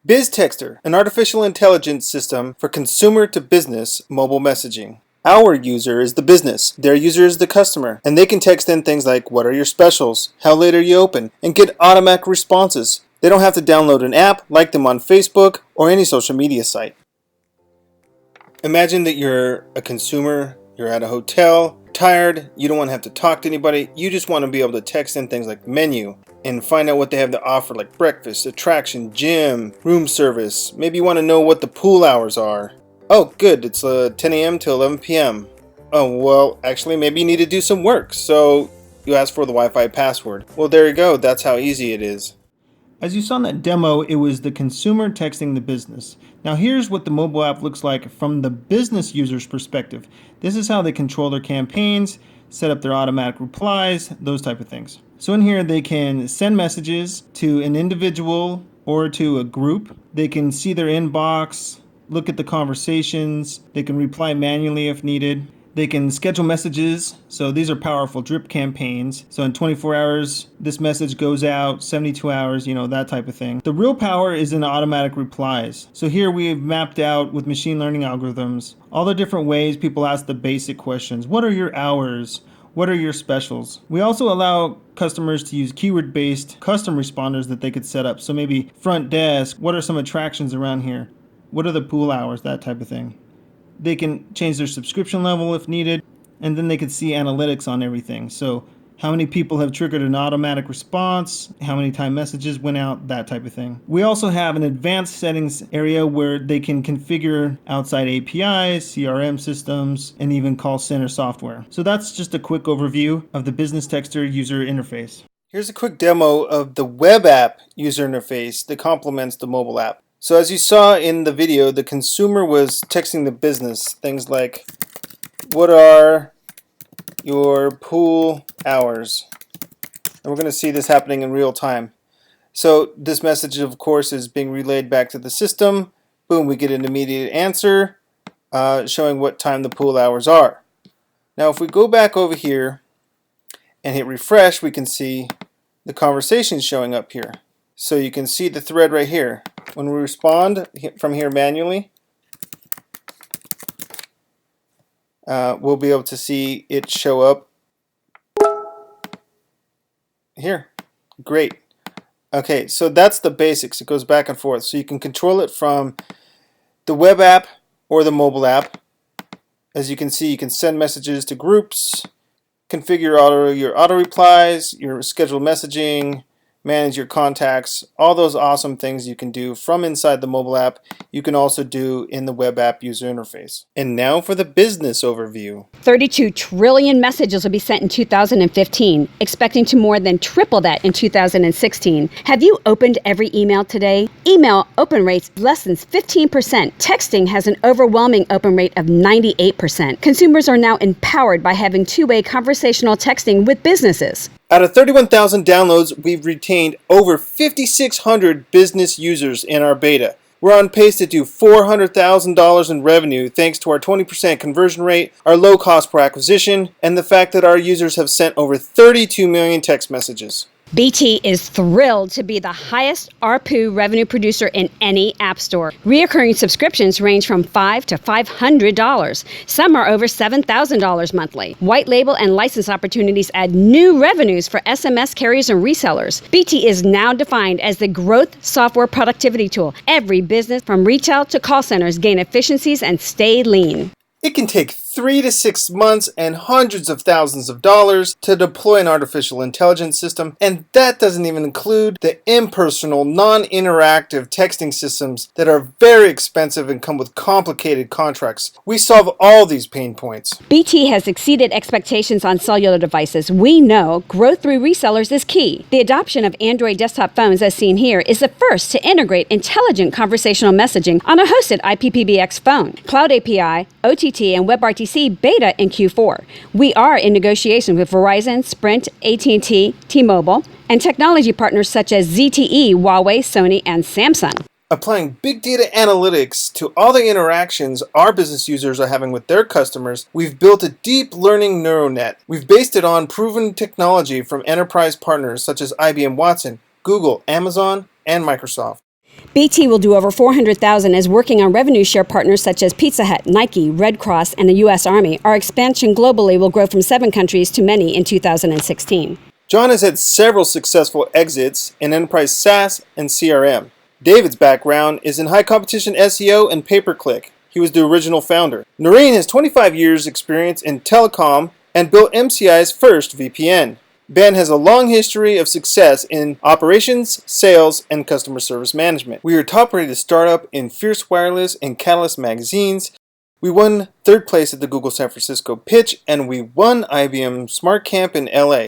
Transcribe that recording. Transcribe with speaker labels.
Speaker 1: BizTexter, an artificial intelligence system for consumer-to-business mobile messaging. Our user is the business, their user is the customer, and they can text in things like, what are your specials, how late are you open, and get automatic responses. They don't have to download an app, like them on Facebook, or any social media site. Imagine that you're a consumer, you're at a hotel, tired, you don't want to have to talk to anybody, you just want to be able to text in things like menu, and find out what they have to offer, like breakfast, attraction, gym, room service. Maybe you want to know what the pool hours are. Oh, good, it's 10 a.m. to 11 p.m. Oh, well, actually, maybe you need to do some work, so you ask for the Wi-Fi password. Well, there you go, that's how easy it is.
Speaker 2: As you saw in that demo, it was the consumer texting the business. Now here's what the mobile app looks like from the business user's perspective. This is how they control their campaigns, set up their automatic replies, those type of things. So in here they can send messages to an individual or to a group. They can see their inbox, look at the conversations, they can reply manually if needed. They can schedule messages, so these are powerful drip campaigns. So in 24 hours, this message goes out, 72 hours, that type of thing. The real power is in automatic replies. So here we've mapped out with machine learning algorithms all the different ways people ask the basic questions. What are your hours? What are your specials? We also allow customers to use keyword-based custom responders that they could set up. So maybe front desk, what are some attractions around here? What are the pool hours? That type of thing. They can change their subscription level if needed, and then they can see analytics on everything. So how many people have triggered an automatic response, how many time messages went out, that type of thing. We also have an advanced settings area where they can configure outside APIs, CRM systems, and even call center software. So that's just a quick overview of the BizTexter user interface.
Speaker 1: Here's a quick demo of the web app user interface that complements the mobile app. So as you saw in the video, the consumer was texting the business things like, what are your pool hours? And we're going to see this happening in real time. So this message, of course, is being relayed back to the system. Boom, we get an immediate answer showing what time the pool hours are. Now if we go back over here and hit refresh, we can see the conversation showing up here. So you can see the thread right here. When we respond from here manually, we'll be able to see it show up here. Great. Okay, so that's the basics. It goes back and forth. So you can control it from the web app or the mobile app. As you can see, you can send messages to groups, configure your auto replies, your scheduled messaging, manage your contacts, all those awesome things you can do from inside the mobile app, you can also do in the web app user interface. And now for the business overview.
Speaker 3: 32 trillion messages will be sent in 2015, expecting to more than triple that in 2016. Have you opened every email today? Email open rates less than 15%. Texting has an overwhelming open rate of 98%. Consumers are now empowered by having two-way conversational texting with businesses.
Speaker 1: Out of 31,000 downloads, we've retained over 5,600 business users in our beta. We're on pace to do $400,000 in revenue thanks to our 20% conversion rate, our low cost per acquisition, and the fact that our users have sent over 32 million text messages.
Speaker 3: BT is thrilled to be the highest ARPU revenue producer in any app store. Reoccurring subscriptions range from $5 to $500. Some are over $7,000 monthly. White label and license opportunities add new revenues for SMS carriers and resellers. BT is now defined as the growth software productivity tool. Every business from retail to call centers gain efficiencies and stay lean.
Speaker 1: It can take 3 to 6 months and hundreds of thousands of dollars to deploy an artificial intelligence system, and that doesn't even include the impersonal, non-interactive texting systems that are very expensive and come with complicated contracts. We solve all these pain points.
Speaker 3: BT has exceeded expectations on cellular devices. We know growth through resellers is key. The adoption of Android desktop phones, as seen here, is the first to integrate intelligent conversational messaging on a hosted IPPBX phone. Cloud API, OTT, and WebRTC beta in Q4. We are in negotiations with Verizon, Sprint, AT&T, T-Mobile, and technology partners such as ZTE, Huawei, Sony, and Samsung.
Speaker 1: Applying big data analytics to all the interactions our business users are having with their customers, we've built a deep learning neural net. We've based it on proven technology from enterprise partners such as IBM Watson, Google, Amazon, and Microsoft.
Speaker 3: BT will do over $400,000 as working on revenue share partners such as Pizza Hut, Nike, Red Cross, and the U.S. Army. Our expansion globally will grow from 7 countries to many in 2016.
Speaker 1: John has had several successful exits in enterprise SaaS and CRM. David's background is in high competition SEO and pay-per-click. He was the original founder. Noreen has 25 years experience in telecom and built MCI's first VPN. Ben has a long history of success in operations, sales, and customer service management. We are top-rated startup in Fierce Wireless and Catalyst magazines. We won 3rd place at the Google San Francisco pitch, and we won IBM Smart Camp in LA.